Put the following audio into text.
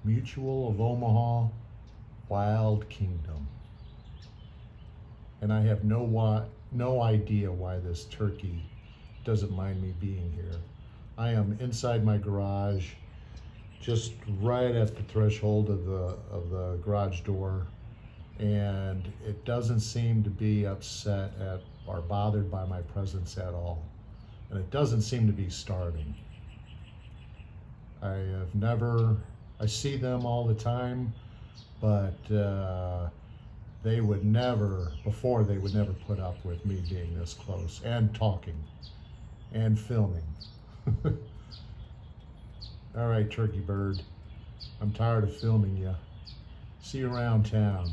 Mutual of Omaha, Wild Kingdom. And I have no idea why this turkey doesn't mind me being here. I am inside my garage, just right at the threshold of the garage door, and it doesn't seem to be upset at or bothered by my presence at all. And it doesn't seem to be starving. I see them all the time, but they would never put up with me being this close and talking and filming. All right, turkey bird, I'm tired of filming you. See you around town.